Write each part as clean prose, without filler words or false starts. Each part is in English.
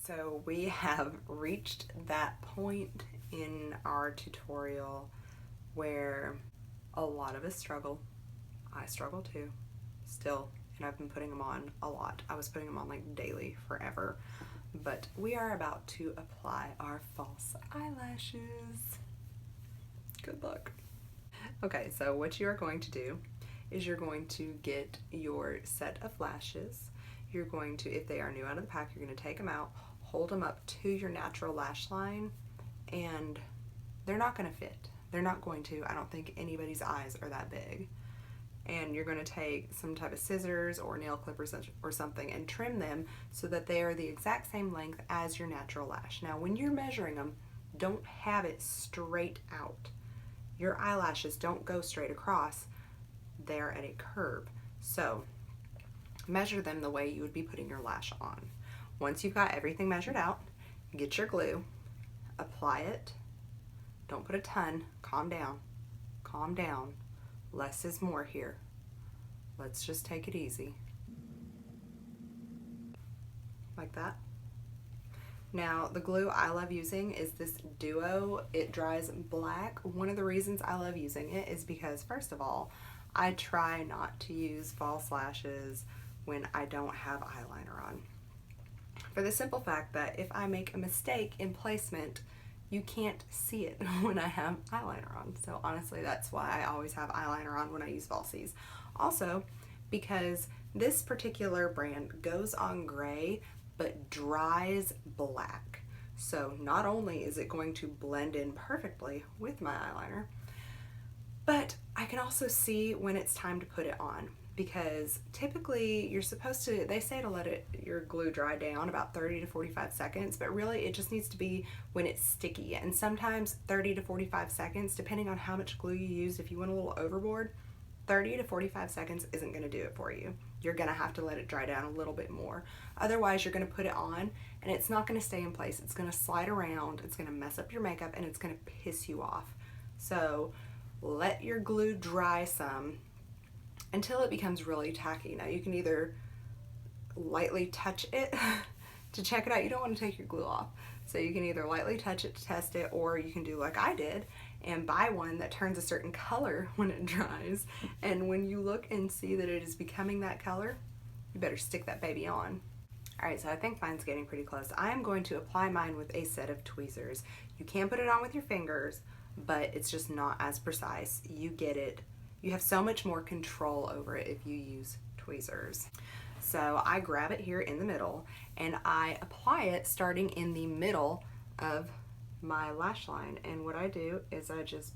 So we have reached that point in our tutorial where a lot of us struggle. I struggle too, still, and I've been putting them on a lot. I was putting them on like daily forever, but we are about to apply our false eyelashes. Good luck. Okay, so what you are going to do is you're going to get your set of lashes. You're going to, if they are new out of the pack, you're going to take them out, hold them up to your natural lash line, and they're not going to fit. They're not going to. I don't think anybody's eyes are that big. And you're going to take some type of scissors or nail clippers or something and trim them so that they are the exact same length as your natural lash. Now, when you're measuring them, don't have it straight out. Your eyelashes don't go straight across. They're at a curve. So measure them the way you would be putting your lash on. Once you've got everything measured out, get your glue, apply it. Don't put a ton. Calm down. Calm down. Less is more here. Let's just take it easy. Like that. Now, the glue I love using is this Duo. It dries black. One of the reasons I love using it is because, first of all, I try not to use false lashes when I don't have eyeliner on. For the simple fact that if I make a mistake in placement, you can't see it when I have eyeliner on. So honestly, that's why I always have eyeliner on when I use falsies. Also, because this particular brand goes on gray, but dries black. So not only is it going to blend in perfectly with my eyeliner, but I can also see when it's time to put it on, because typically you're supposed to, they say to let your glue dry down about 30 to 45 seconds, but really it just needs to be when it's sticky. And sometimes 30 to 45 seconds, depending on how much glue you use, if you went a little overboard, 30 to 45 seconds isn't going to do it for you. You're going to have to let it dry down a little bit more. Otherwise, you're going to put it on and it's not going to stay in place. It's going to slide around, it's going to mess up your makeup, and it's going to piss you off. So let your glue dry some until it becomes really tacky. Now you can either lightly touch it to check it out. You don't want to take your glue off. So you can either lightly touch it to test it, or you can do like I did and buy one that turns a certain color when it dries. And when you look and see that it is becoming that color, you better stick that baby on. All right, so I think mine's getting pretty close. I am going to apply mine with a set of tweezers. You can put it on with your fingers, but it's just not as precise. You get it. You have so much more control over it if you use tweezers. So I grab it here in the middle and I apply it starting in the middle of my lash line. And what I do is I just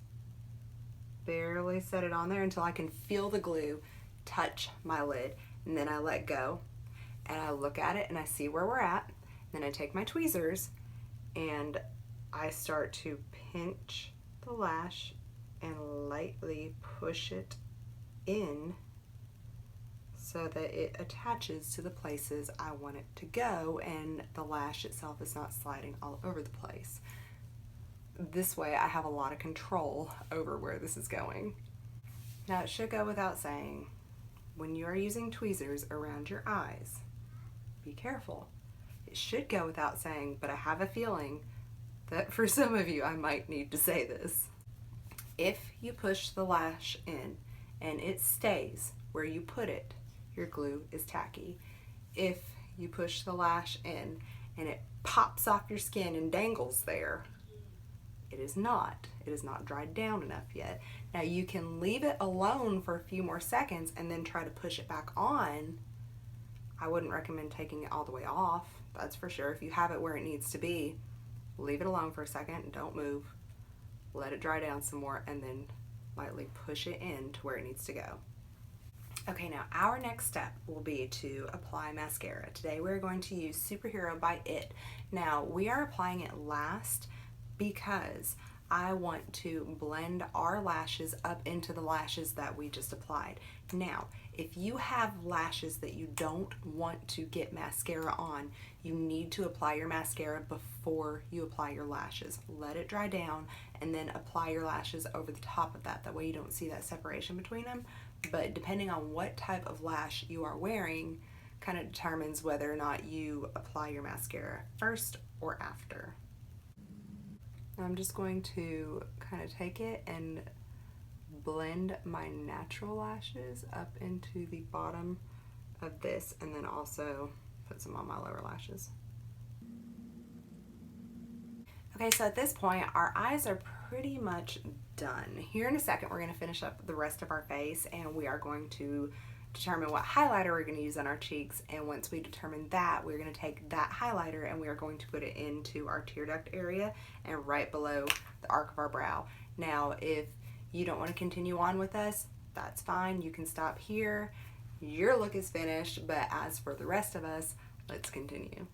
barely set it on there until I can feel the glue touch my lid. And then I let go and I look at it and I see where we're at. Then I take my tweezers and I start to pinch the lash and lightly push it in so that it attaches to the places I want it to go and the lash itself is not sliding all over the place. This way I have a lot of control over where this is going. Now it should go without saying, when you are using tweezers around your eyes, be careful. It should go without saying, but I have a feeling that for some of you I might need to say this. If you push the lash in and it stays where you put it, your glue is tacky. If you push the lash in and it pops off your skin and dangles there, it is not. It is not dried down enough yet. Now you can leave it alone for a few more seconds and then try to push it back on. I wouldn't recommend taking it all the way off, that's for sure. If you have it where it needs to be, leave it alone for a second and don't move. Let it dry down some more and then lightly push it in to where it needs to go. Okay, now our next step will be to apply mascara. Today we're going to use Superhero by It. Now we are applying it last because I want to blend our lashes up into the lashes that we just applied. Now, if you have lashes that you don't want to get mascara on, you need to apply your mascara before you apply your lashes. Let it dry down and then apply your lashes over the top of that. That way you don't see that separation between them. But depending on what type of lash you are wearing kind of determines whether or not you apply your mascara first or after. Now I'm just going to kind of take it and blend my natural lashes up into the bottom of this, and then also put some on my lower lashes. Okay, so at this point, our eyes are pretty much done. Here in a second, we're going to finish up the rest of our face, and we are going to determine what highlighter we're going to use on our cheeks. And once we determine that, we're going to take that highlighter and we are going to put it into our tear duct area and right below the arc of our brow. Now, if you don't want to continue on with us, that's fine. You can stop here. Your look is finished, but as for the rest of us, let's continue.